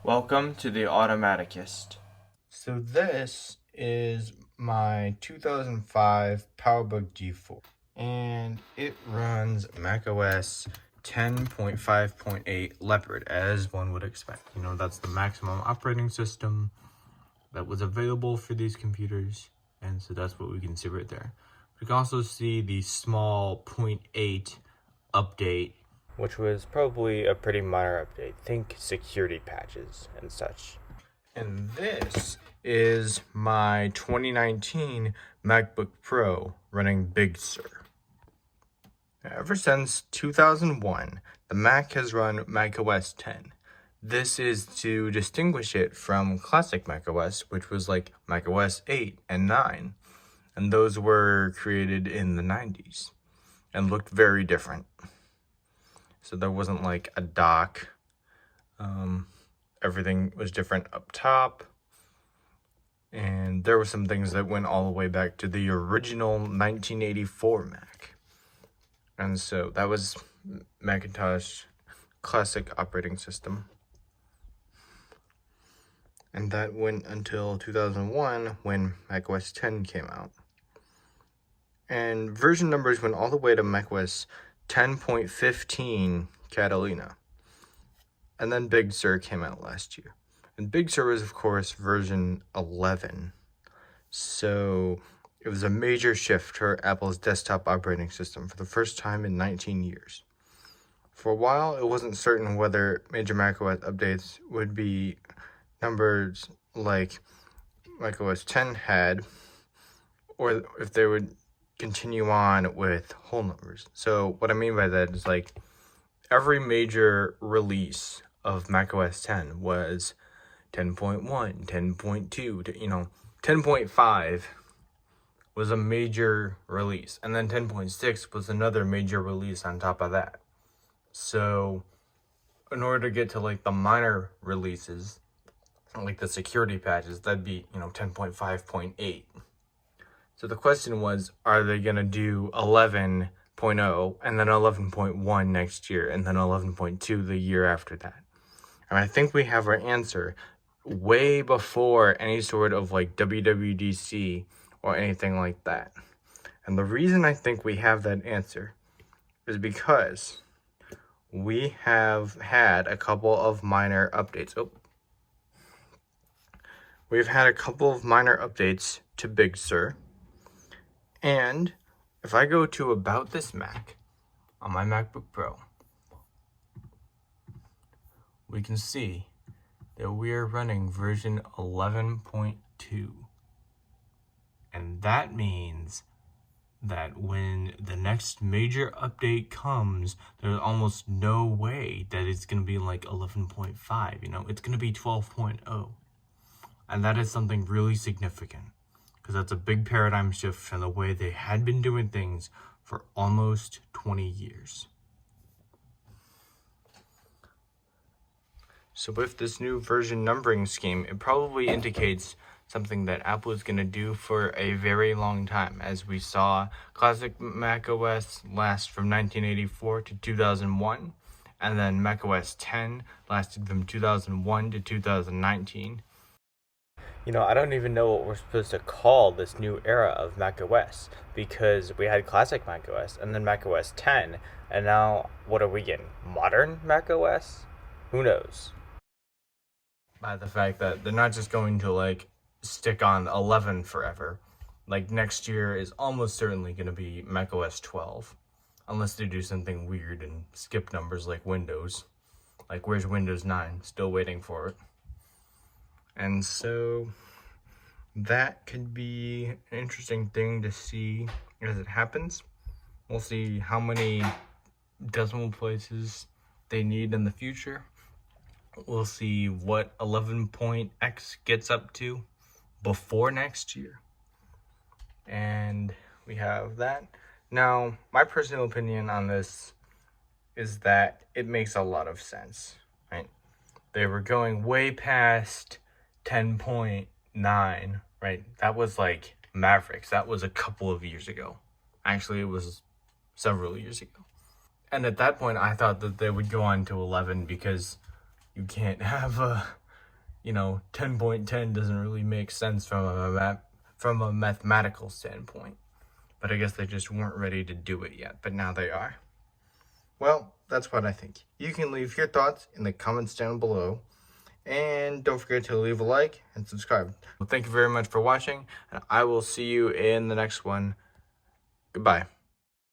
Welcome to the Automaticist. So this is my 2005 PowerBook G4, and it runs macOS 10.5.8 Leopard, as one would expect. You know, that's the maximum operating system that was available for these computers, and so that's what we can see right there. We can also see the small 0.8 update, which was probably a pretty minor update. Think security patches and such. And this is my 2019 MacBook Pro running Big Sur. Ever since 2001, the Mac has run macOS 10. This is to distinguish it from classic macOS, which was like macOS 8 and 9. And those were created in the 90s and looked very different. So there wasn't like a dock. Everything was different up top. And there were some things that went all the way back to the original 1984 Mac. And so that was Macintosh classic operating system. And that went until 2001 when macOS 10 came out. And version numbers went all the way to macOS 10.15 Catalina. And then Big Sur came out last year. And Big Sur was, of course, version 11. So it was a major shift for Apple's desktop operating system for the first time in 19 years. For a while, it wasn't certain whether major macOS updates would be numbers like macOS 10 had, or if they would continue on with whole numbers. So what I mean by that is like every major release of macOS 10 was 10.1, 10.2, 10.5 was a major release, and then 10.6 was another major release on top of that. So in order to get to like the minor releases, like the security patches, that'd be 10.5.8. So the question was, are they going to do 11.0 and then 11.1 next year and then 11.2 the year after that? And I think we have our answer way before any sort of like WWDC or anything like that. And the reason I think we have that answer is because we have had a couple of minor updates. We've had a couple of minor updates to Big Sur. And if I go to About This Mac on my MacBook Pro, we can see that we are running version 11.2. And that means that when the next major update comes, there's almost no way that it's going to be like 11.5, it's going to be 12.0. And that is something really significant, because that's a big paradigm shift from the way they had been doing things for almost 20 years. So with this new version numbering scheme, it probably indicates something that Apple is going to do for a very long time, as we saw classic macOS last from 1984 to 2001, and then macOS 10 lasted from 2001 to 2019. I don't even know what we're supposed to call this new era of macOS, because we had classic macOS and then macOS 10, and now what are we getting? Modern macOS? Who knows? By the fact that they're not just going to like stick on 11 forever. Like next year is almost certainly going to be macOS 12, unless they do something weird and skip numbers like Windows. Like where's Windows 9? Still waiting for it. And so that could be an interesting thing to see as it happens. We'll see how many decimal places they need in the future. We'll see what 11.x gets up to before next year. And we have that. Now, my personal opinion on this is that it makes a lot of sense, right? They were going way past 10.9, right? That was like Mavericks. That was a couple of years ago. Actually, it was several years ago. And at that point, I thought that they would go on to 11 because you can't have a 10.10 doesn't really make sense from a mathematical standpoint. But I guess they just weren't ready to do it yet, but now they are. Well, that's what I think. You can leave your thoughts in the comments down below. And don't forget to leave a like and subscribe. Well, thank you very much for watching, and I will see you in the next one. Goodbye.